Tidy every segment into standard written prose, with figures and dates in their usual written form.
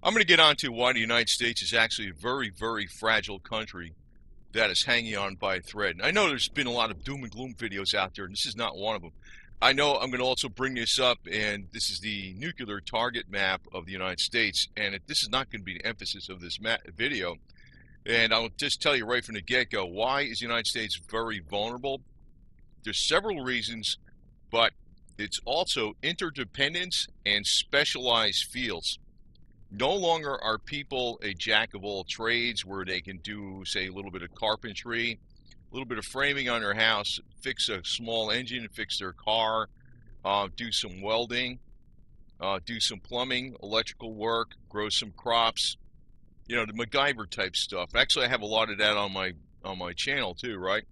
I'm going to get on to why the United States is actually a very, very fragile country that is hanging on by a thread. And I know there's been a lot of doom and gloom videos out there, and this is not one of them. I know I'm going to also bring this up, and this is the nuclear target map of the United States, and this is not going to be the emphasis of this video. And I'll just tell you right from the get-go, why is the United States very vulnerable? There's several reasons, but it's also interdependence and specialized fields. No longer are people a jack of all trades where they can do, say, a little bit of carpentry, a little bit of framing on their house, fix a small engine, fix their car, do some welding, do some plumbing, electrical work, grow some crops, you know, the MacGyver type stuff. Actually, I have a lot of that on my channel too, right?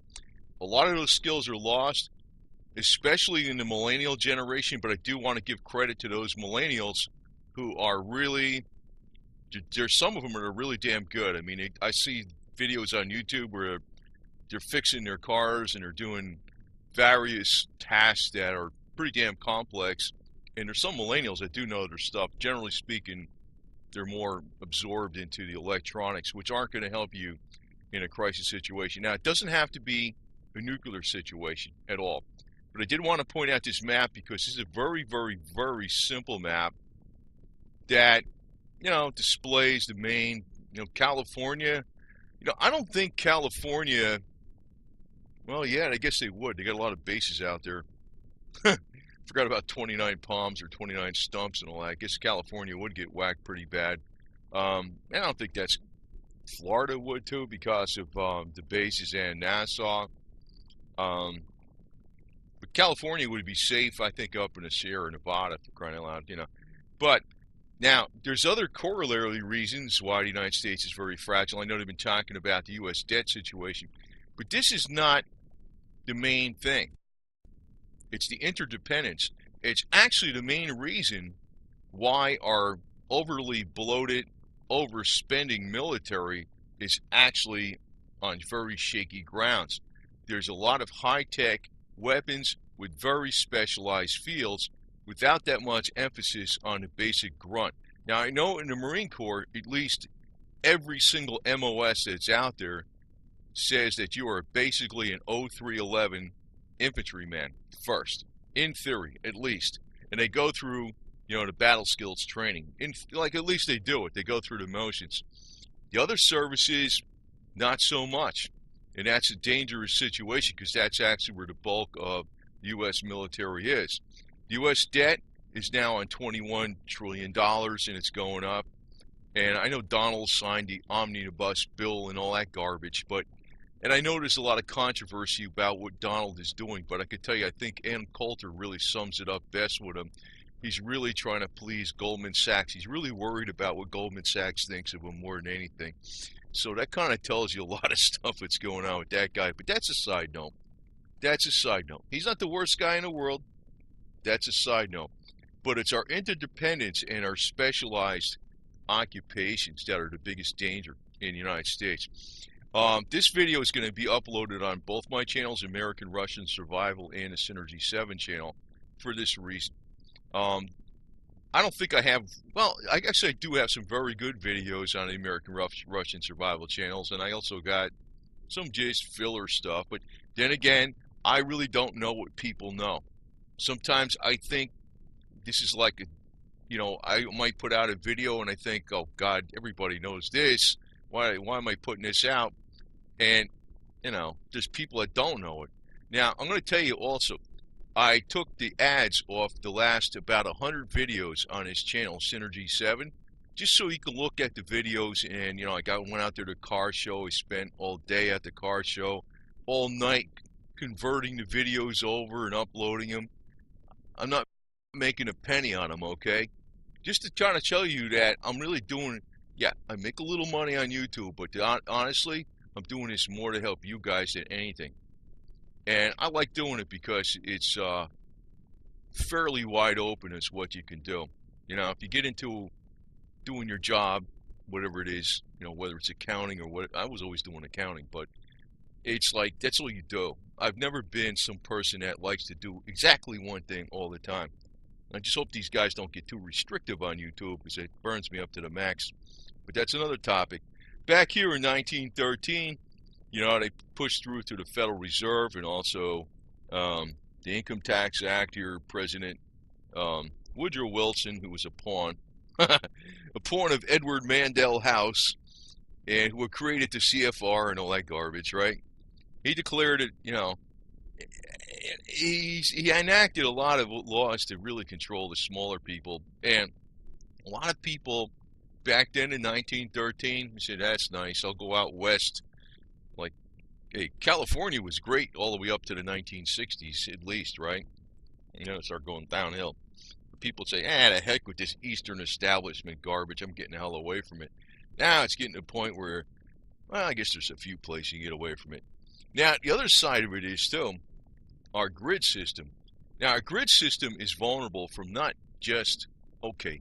A lot of those skills are lost, especially in the millennial generation, but I do want to give credit to those millennials who are really, there's some of them that are really damn good. I mean, I see videos on YouTube where they're fixing their cars and they're doing various tasks that are pretty damn complex. And there's some millennials that do know their stuff. Generally speaking, they're more absorbed into the electronics, which aren't going to help you in a crisis situation. Now, it doesn't have to be a nuclear situation at all. But I did want to point out this map because this is a very, very, very simple map that, you know, displays the main, you know, California. You know, I don't think California, well, yeah, I guess they would. They got a lot of bases out there. Forgot about 29 Palms or 29 Stumps and all that. I guess California would get whacked pretty bad. I don't think that's Florida would too because of the bases and Nassau. But California would be safe, I think, up in the Sierra Nevada, for crying out loud, you know. But now, there's other corollary reasons why the United States is very fragile. I know they've been talking about the U.S. debt situation, but this is not the main thing. It's the interdependence. It's actually the main reason why our overly bloated, overspending military is actually on very shaky grounds. There's a lot of high-tech weapons with very specialized fields without that much emphasis on the basic grunt. Now, I know in the Marine Corps, at least every single MOS that's out there says that you are basically an 0311 infantryman first, in theory, at least. And they go through, you know, the battle skills training. Like, at least they do it. They go through the motions. The other services, not so much. And that's a dangerous situation because that's actually where the bulk of the U.S. military is. The U.S. debt is now on $21 trillion and it's going up. And I know Donald signed the omnibus bill and all that garbage, and I know there's a lot of controversy about what Donald is doing, but I could tell you, I think Ann Coulter really sums it up best with him. He's really trying to please Goldman Sachs. He's really worried about what Goldman Sachs thinks of him more than anything. So that kind of tells you a lot of stuff that's going on with that guy. But that's a side note. That's a side note. He's not the worst guy in the world. That's a side note. But it's our interdependence and our specialized occupations that are the biggest danger in the United States. This video is going to be uploaded on both my channels, American Russian Survival and the Synergy 7 channel, for this reason. I don't think I have, well, I guess I do have some very good videos on the American Russian Survival channels, and I also got some just filler stuff, but then again, I really don't know what people know. Sometimes I think this is like, you know, I might put out a video and I think, oh God, everybody knows this. Why am I putting this out? And, you know, there's people that don't know it. Now, I'm going to tell you also, I took the ads off the last about 100 videos on his channel, Synergy 7, just so you can look at the videos. And, you know, I went out there to the car show. I spent all day at the car show, all night converting the videos over and uploading them. I'm not making a penny on them, okay? Just to try to tell you that I'm really doing, yeah, I make a little money on YouTube, but honestly, I'm doing this more to help you guys than anything. And I like doing it because it's fairly wide open as what you can do. You know, if you get into doing your job, whatever it is, you know, whether it's accounting or what, I was always doing accounting, but it's like, that's all you do. I've never been some person that likes to do exactly one thing all the time. I just hope these guys don't get too restrictive on YouTube because it burns me up to the max. But that's another topic. Back here in 1913, they pushed through to the Federal Reserve and also the Income Tax Act here. President Woodrow Wilson, who was a pawn of Edward Mandell House, and who had created the CFR and all that garbage, right? He declared it, he enacted a lot of laws to really control the smaller people. And a lot of people back then in 1913 said, that's nice, I'll go out west. Like, hey, California was great all the way up to the 1960s at least, right? It started going downhill. People say, the heck with this Eastern establishment garbage, I'm getting the hell away from it. Now it's getting to a point where, well, I guess there's a few places you can get away from it. Now, the other side of it is, too, our grid system. Now, our grid system is vulnerable from not just,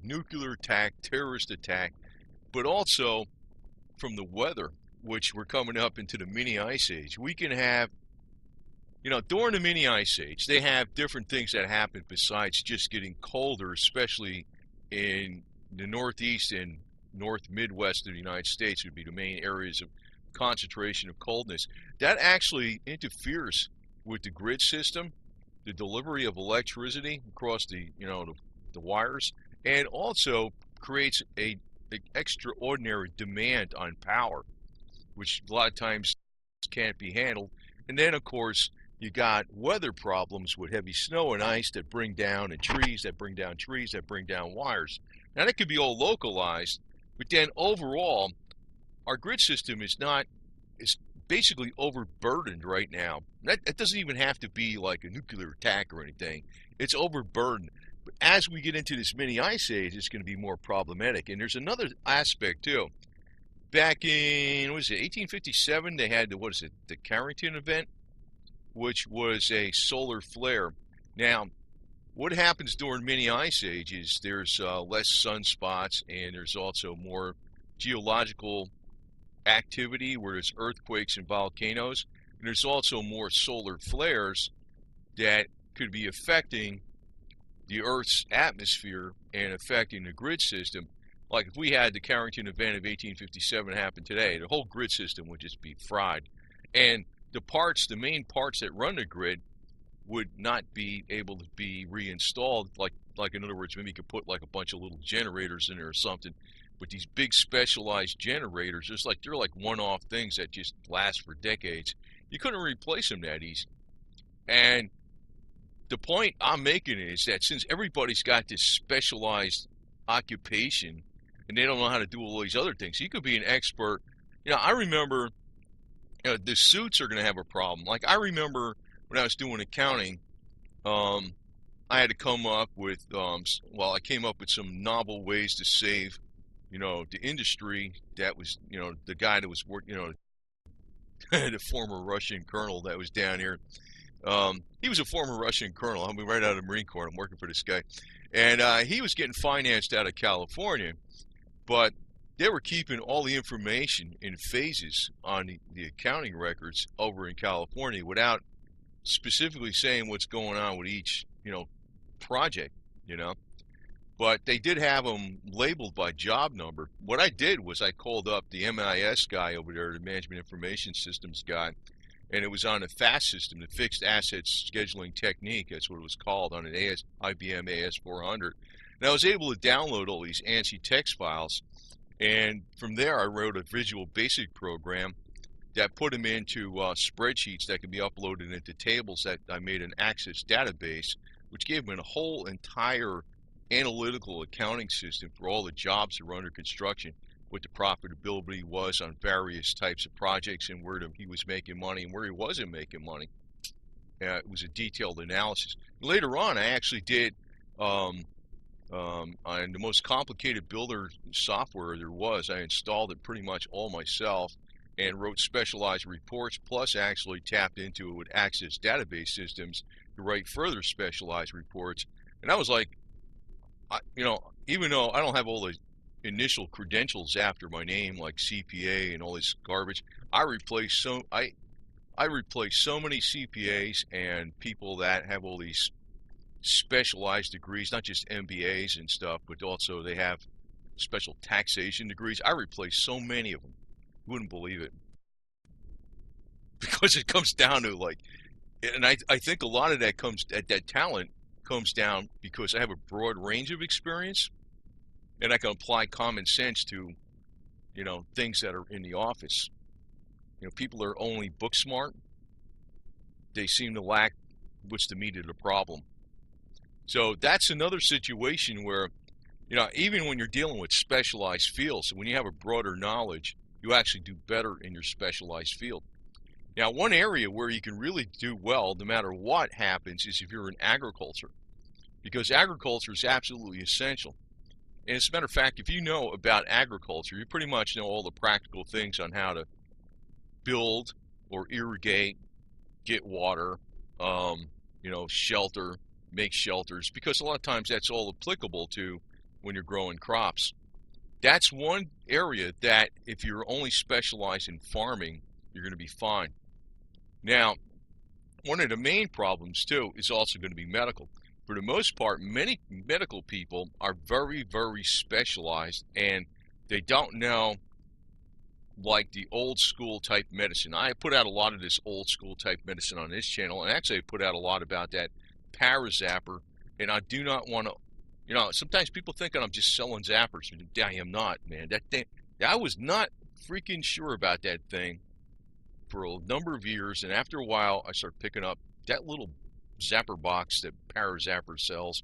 nuclear attack, terrorist attack, but also from the weather, which we're coming up into the mini ice age. We can have, during the mini ice age, they have different things that happen besides just getting colder, especially in the Northeast and North Midwest of the United States would be the main areas of concentration of coldness. That actually interferes with the grid system, the delivery of electricity across the wires, and also creates an extraordinary demand on power, which a lot of times can't be handled. And then, of course, you got weather problems with heavy snow and ice that bring down, and trees that bring down wires. Now, that could be all localized, but then overall, our grid system is basically overburdened right now. That doesn't even have to be like a nuclear attack or anything. It's overburdened. But as we get into this mini ice age, it's going to be more problematic. And there's another aspect, too. Back in, 1857, they had the Carrington event, which was a solar flare. Now, what happens during mini ice age is there's less sunspots, and there's also more geological activity where there's earthquakes and volcanoes, and there's also more solar flares that could be affecting the Earth's atmosphere and affecting the grid system. Like if we had the Carrington event of 1857 happen today, the whole grid system would just be fried, and the main parts that run the grid would not be able to be reinstalled. Like in other words, maybe you could put like a bunch of little generators in there or something. But these big specialized generators, they're like one-off things that just last for decades. You couldn't replace them that easy. And the point I'm making is that since everybody's got this specialized occupation and they don't know how to do all these other things, you could be an expert. I remember the suits are going to have a problem. Like I remember when I was doing accounting, I had to come up with, I came up with some novel ways to save the industry. That was, the guy that was working, the former Russian colonel that was down here. He was a former Russian colonel. I mean, right out of the Marine Corps. I'm working for this guy. And he was getting financed out of California, but they were keeping all the information in phases on the accounting records over in California without specifically saying what's going on with each, project, But they did have them labeled by job number. What I did was I called up the MIS guy over there, the Management Information Systems guy, and it was on the FAST system, the Fixed Assets Scheduling Technique. That's what it was called on an IBM AS400. And I was able to download all these ANSI text files, and from there I wrote a Visual Basic program that put them into spreadsheets that can be uploaded into tables that I made an Access database, which gave them a whole entire analytical accounting system for all the jobs that were under construction, what the profitability was on various types of projects, and where he was making money and where he wasn't making money. It was a detailed analysis. Later on, I actually did on the most complicated builder software there was. I installed it pretty much all myself and wrote specialized reports, plus actually tapped into it with Access database systems to write further specialized reports. And I was like, even though I don't have all the initial credentials after my name, like CPA and all this garbage, I replaced so many CPAs and people that have all these specialized degrees, not just MBAs and stuff, but also they have special taxation degrees. I replaced so many of them. You wouldn't believe it. Because it comes down to like, and I think a lot of that talent comes down because I have a broad range of experience and I can apply common sense to, things that are in the office. People are only book smart. They seem to lack what's the meat of the problem. So that's another situation where, even when you're dealing with specialized fields, when you have a broader knowledge, you actually do better in your specialized field. Now, one area where you can really do well, no matter what happens, is if you're in agriculture, because agriculture is absolutely essential. And as a matter of fact, if you know about agriculture, you pretty much know all the practical things on how to build or irrigate, get water, shelter, make shelters, because a lot of times that's all applicable to when you're growing crops. That's one area that if you're only specialized in farming, you're going to be fine. Now, one of the main problems too is also going to be medical. For the most part, many medical people are very, very specialized and they don't know like the old school type medicine. I put out a lot of this old school type medicine on this channel, and actually I put out a lot about that Parazapper, and I do not want to, sometimes people think I'm just selling zappers. I am not, man. That thing, I was not freaking sure about that thing for a number of years, and after a while I started picking up that little zapper box that Parazapper sells.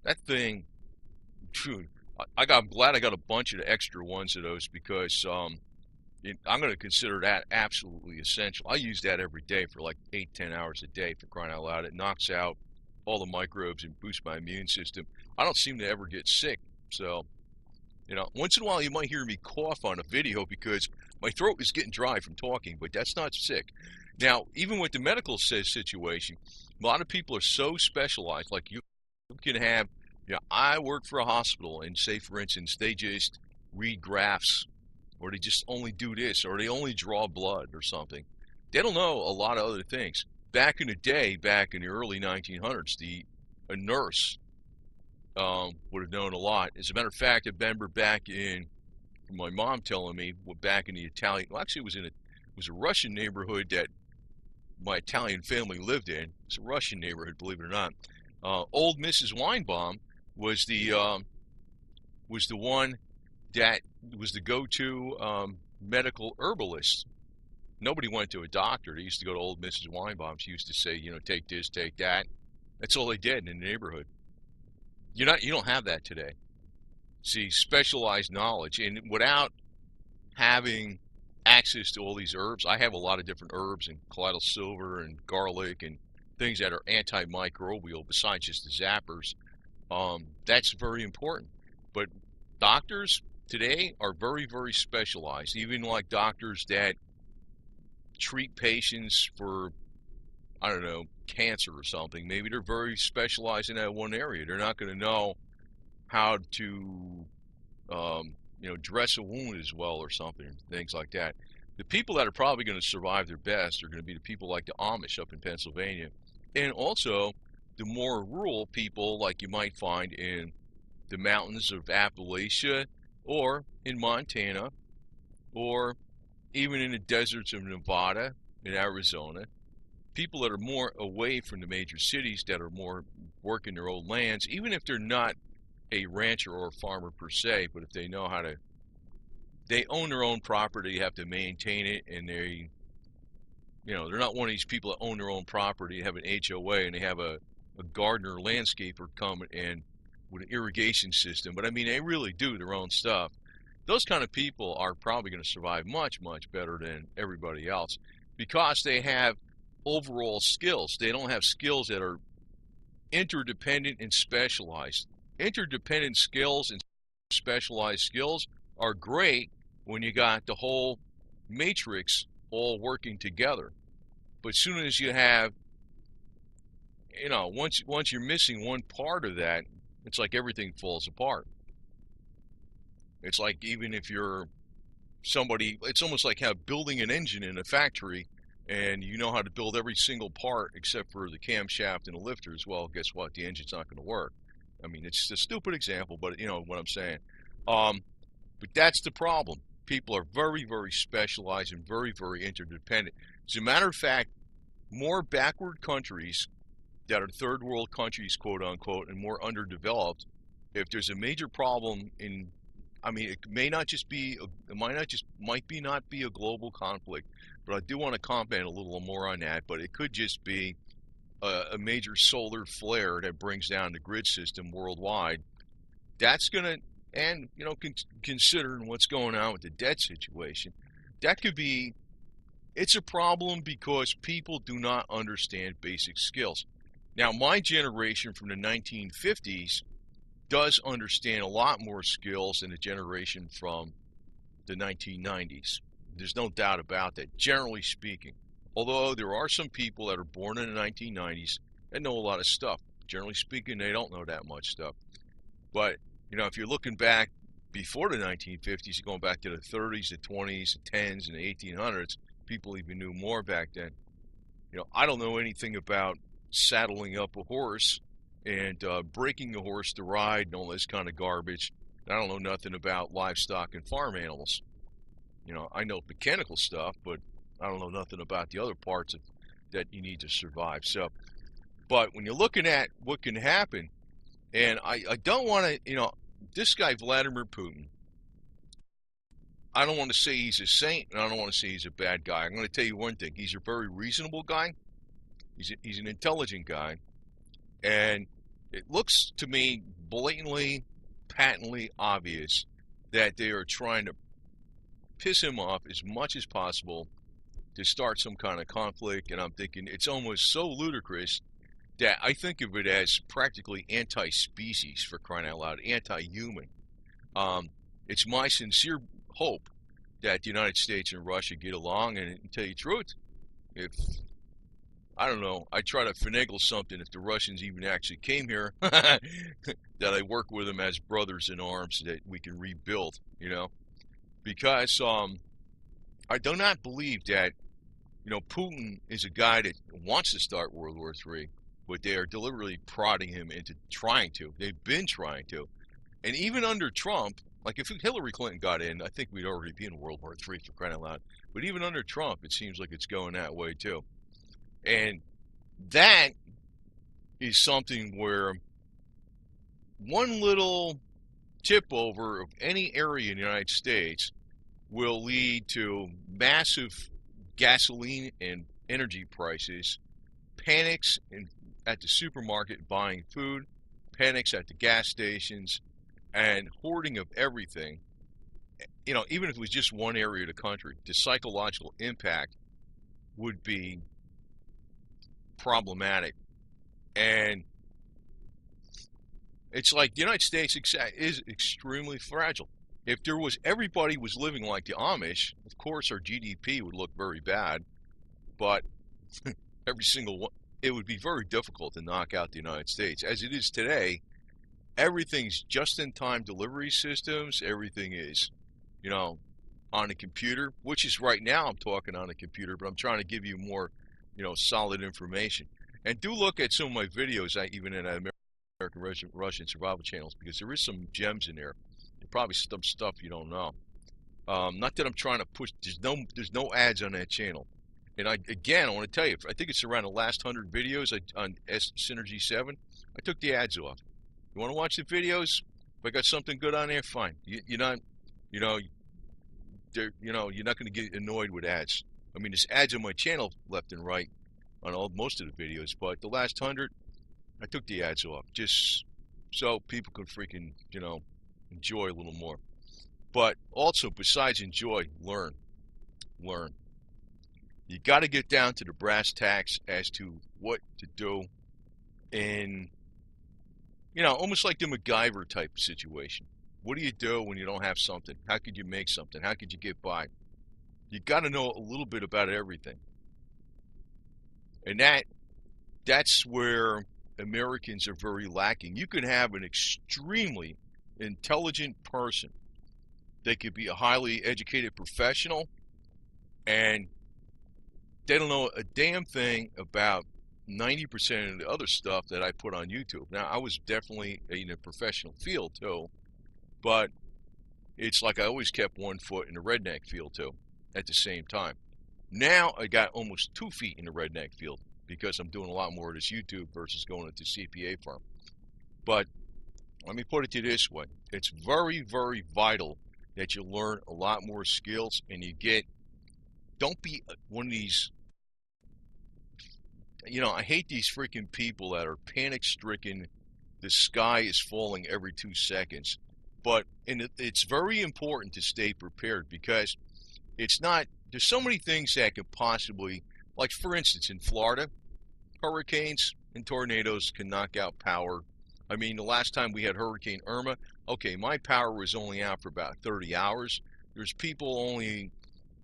That thing, I'm glad I got a bunch of the extra ones of those because I'm going to consider that absolutely essential. I use that every day for like 8-10 hours a day, for crying out loud. It knocks out all the microbes and boosts my immune system. I don't seem to ever get sick. So, once in a while you might hear me cough on a video because my throat is getting dry from talking, but that's not sick. Now, even with the medical situation, a lot of people are so specialized. Like you can have, I work for a hospital and say, for instance, they just read graphs, or they just only do this, or they only draw blood or something. They don't know a lot of other things. Back in the day, back in the early 1900s, a nurse would have known a lot. As a matter of fact, I remember back in, my mom telling me, back in the Italian, well, actually it was a Russian neighborhood that my Italian family lived in. It's a Russian neighborhood, believe it or not. Old Mrs. Weinbaum was the one that was the go-to medical herbalist. Nobody went to a doctor. They used to go to old Mrs. Weinbaum. She used to say, take this, take that. That's all they did in the neighborhood. You don't have that today. See, specialized knowledge, and without having access to all these herbs, I have a lot of different herbs and colloidal silver and garlic and things that are antimicrobial besides just the zappers. That's very important. But doctors today are very, very specialized. Even like doctors that treat patients for, I don't know, cancer or something. Maybe they're very specialized in that one area. They're not going to know how to, dress a wound as well or something, things like that. The people that are probably going to survive their best are going to be the people like the Amish up in Pennsylvania. And also the more rural people like you might find in the mountains of Appalachia or in Montana or even in the deserts of Nevada and Arizona. People that are more away from the major cities, that are more working their own lands, even if they're not a rancher or a farmer per se, but if they know how to, they own their own property, have to maintain it, and they're not one of these people that own their own property, have an HOA, and they have a gardener landscaper come and with an irrigation system. But I mean, they really do their own stuff. Those kind of people are probably going to survive much, much better than everybody else because they have overall skills. They don't have skills that are interdependent and specialized. Interdependent skills and specialized skills are great when you got the whole matrix all working together. But as soon as you have, once you're missing one part of that, it's like everything falls apart. It's like even if you're somebody, it's almost like building an engine in a factory. and you know how to build every single part except for the camshaft and the lifters, well, guess what? The engine's not going to work. I mean, it's a stupid example, but you know what I'm saying. But that's the problem. People are very, very specialized and very, very interdependent. As a matter of fact, more backward countries that are third world countries, quote unquote, and more underdeveloped, if there's a major problem in, I mean, it may not just be, it might not be a global conflict, but I do want to comment a little more on that. But it could just be a major solar flare that brings down the grid system worldwide. That's going to, and you know, considering what's going on with the debt situation, that could be, it's a problem because people do not understand basic skills. Now, my generation from the 1950s does understand a lot more skills than the generation from the 1990s. There's no doubt about that, generally speaking. Although there are some people that are born in the 1990s that know a lot of stuff. Generally speaking, they don't know that much stuff. But, you know, if you're looking back before the 1950s, you're going back to the 30s, the 20s, the 10s, and the 1800s, people even knew more back then. You know, I don't know anything about saddling up a horse and breaking a horse to ride and all this kind of garbage. I don't know nothing about livestock and farm animals. You know, I know mechanical stuff, but I don't know nothing about the other parts that you need to survive. So, but when you're looking at what can happen, and I don't want to, you know, this guy Vladimir Putin, I don't want to say he's a saint, and I don't want to say he's a bad guy. I'm going to tell you one thing. He's a very reasonable guy. He's an intelligent guy. And it looks to me blatantly, patently obvious that they are trying to piss him off as much as possible to start some kind of conflict. And I'm thinking it's almost so ludicrous that I think of it as practically anti-species, for crying out loud, anti-human. It's my sincere hope that the United States and Russia get along, and to tell you the truth, if, I don't know, I try to finagle something if the Russians even actually came here, that I work with them as brothers in arms that we can rebuild, you know, because I do not believe that, you know, Putin is a guy that wants to start World War III, but they are deliberately prodding him into trying to. They've been trying to. And even under Trump, like if Hillary Clinton got in, I think we'd already be in World War III, for crying out loud. But even under Trump, it seems like it's going that way too. And that is something where one little tip over of any area in the United States will lead to massive gasoline and energy prices, panics at the supermarket buying food, panics at the gas stations, and hoarding of everything. You know, even if it was just one area of the country, the psychological impact would be problematic. And it's like the United States is extremely fragile. If there was, everybody was living like the Amish, of course our GDP would look very bad, but every single one, it would be very difficult to knock out the United States. As it is today, everything's just-in-time delivery systems, everything is, you know, on a computer, which is right now I'm talking on a computer, but I'm trying to give you more, you know, solid information. And do look at some of my videos, even in American Russian survival channels, because there is some gems in there. There's probably some stuff you don't know. Not that I'm trying to push. There's no ads on that channel. And I want to tell you, I think it's around the last 100 videos on Synergy 7. I took the ads off. You want to watch the videos? If I got something good on there, fine. You're not, you know, you're not going to get annoyed with ads. I mean, there's ads on my channel left and right on most of the videos, but the last 100, I took the ads off just so people could freaking, you know, enjoy a little more. But also, besides enjoy, learn. You got to get down to the brass tacks as to what to do in, you know, almost like the MacGyver type of situation. What do you do when you don't have something? How could you make something? How could you get by? You got to know a little bit about everything. And that's where Americans are very lacking. You can have an extremely intelligent person. They could be a highly educated professional, and they don't know a damn thing about 90% of the other stuff that I put on YouTube. Now, I was definitely in a professional field too, but it's like I always kept one foot in the redneck field too at the same time. Now I got almost 2 feet in the redneck field because I'm doing a lot more of this YouTube versus going into CPA firm. But let me put it to you this way. It's very, very vital that you learn a lot more skills and don't be one of these, I hate these freaking people that are panic stricken. The sky is falling every 2 seconds. But it's very important to stay prepared because there's so many things that could possibly, like for instance, in Florida, hurricanes and tornadoes can knock out power. I mean, the last time we had Hurricane Irma, okay, my power was only out for about 30 hours. There's people only,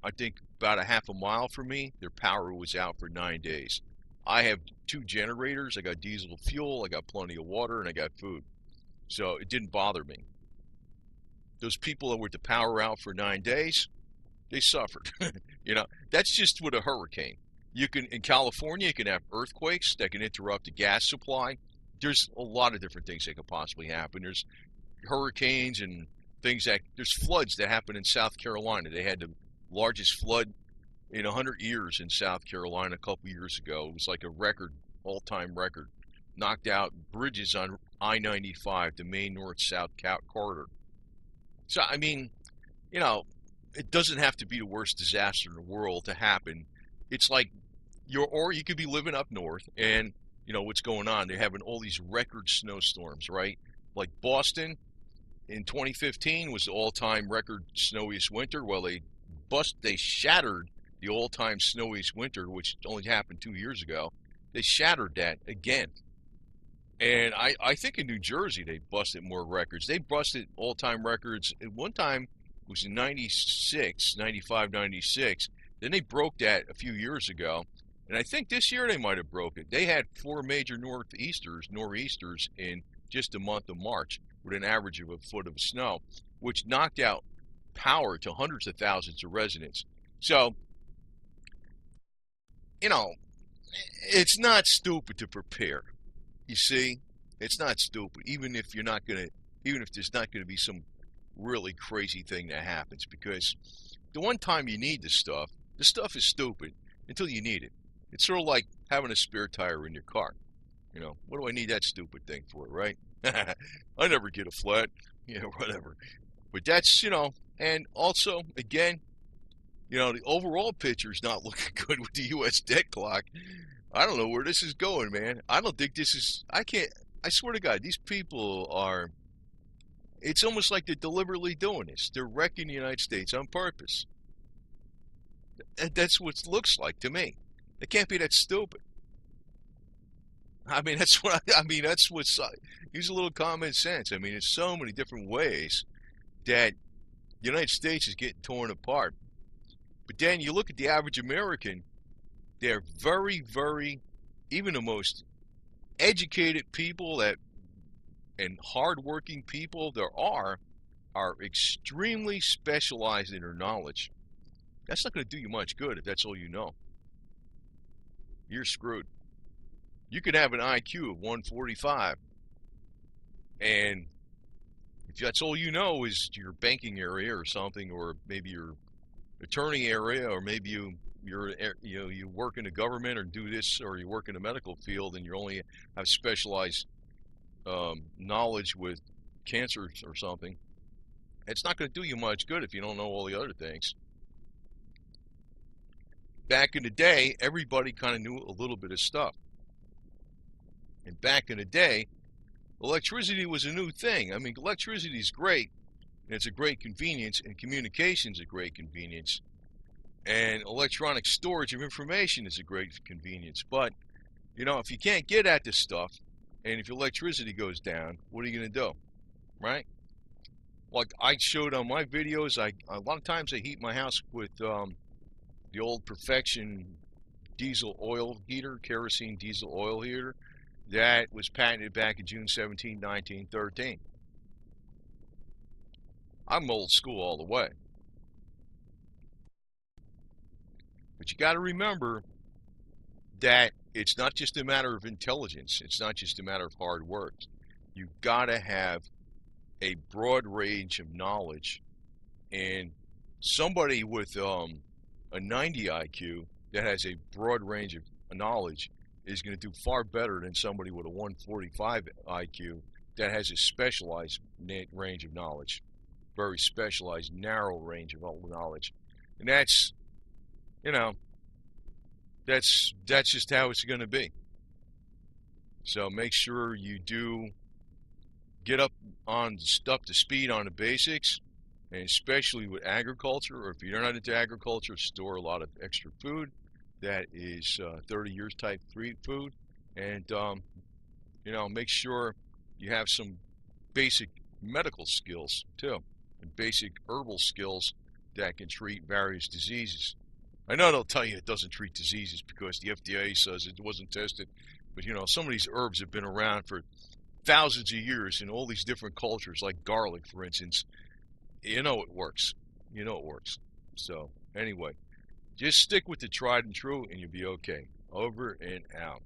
I think, about a half a mile from me, their power was out for 9 days. I have 2 generators. I got diesel fuel, I got plenty of water, and I got food. So it didn't bother me. Those people that were the power out for 9 days, they suffered. That's just with a hurricane. In California, you can have earthquakes that can interrupt the gas supply. There's a lot of different things that could possibly happen. There's hurricanes and there's floods that happen in South Carolina. They had the largest flood in 100 years in South Carolina a couple years ago. It was like a record, all-time record. Knocked out bridges on I-95, the main north-south corridor. So, I mean, it doesn't have to be the worst disaster in the world to happen. It's like or you could be living up north and what's going on. They're having all these record snowstorms, right? Like Boston in 2015 was the all-time record snowiest winter. Well, they shattered the all-time snowiest winter, which only happened 2 years ago. They shattered that again. And I think in New Jersey they busted more records. They busted all-time records. At one time it was in 96, 95, 96. Then they broke that a few years ago. And I think this year they might have broke it. They had 4 major nor'easters in just the month of March with an average of a foot of snow, which knocked out power to hundreds of thousands of residents. So, it's not stupid to prepare. You see, it's not stupid, even if there's not going to be some really crazy thing that happens, because the one time you need the stuff is stupid until you need it. It's sort of like having a spare tire in your car. What do I need that stupid thing for, right? I never get a flat, whatever. But that's, and also, again, the overall picture's not looking good with the U.S. debt clock. I don't know where this is going, man. I don't think I swear to God, these people it's almost like they're deliberately doing this. They're wrecking the United States on purpose. That's what it looks like to me. It can't be that stupid. I mean, that's what's, use a little common sense. I mean, there's so many different ways that the United States is getting torn apart. But then you look at the average American, they're very, very, even the most educated people and hardworking people there are extremely specialized in their knowledge. That's not going to do you much good if that's all you know. You're screwed. You could have an IQ of 145, and if that's all you know is your banking area or something, or maybe your attorney area, or maybe you work in the government or do this, or you work in the medical field and you only have specialized knowledge with cancer or something, it's not going to do you much good if you don't know all the other things. Back in the day, everybody kind of knew a little bit of stuff. And back in the day, electricity was a new thing. I mean, electricity is great, and it's a great convenience, and communication is a great convenience. And electronic storage of information is a great convenience. But, if you can't get at this stuff, and if your electricity goes down, what are you going to do? Right? Like I showed on my videos, a lot of times I heat my house with the old Perfection diesel oil heater, kerosene diesel oil heater, that was patented back in June 17, 1913. I'm old school all the way. But you got to remember that it's not just a matter of intelligence. It's not just a matter of hard work. You've got to have a broad range of knowledge, and somebody with a 90 IQ that has a broad range of knowledge is going to do far better than somebody with a 145 IQ that has a specialized range of knowledge, very specialized, narrow range of knowledge. And that's, you know, that's just how it's going to be. So make sure you do get up to speed on the basics, and especially with agriculture, or if you're not into agriculture, store a lot of extra food that is 30 years type food, and make sure you have some basic medical skills too, and basic herbal skills that can treat various diseases. I know they'll tell you it doesn't treat diseases because the FDA says it wasn't tested, but some of these herbs have been around for thousands of years in all these different cultures, like garlic, for instance. It works. It works. So anyway, just stick with the tried and true and you'll be okay. Over and out.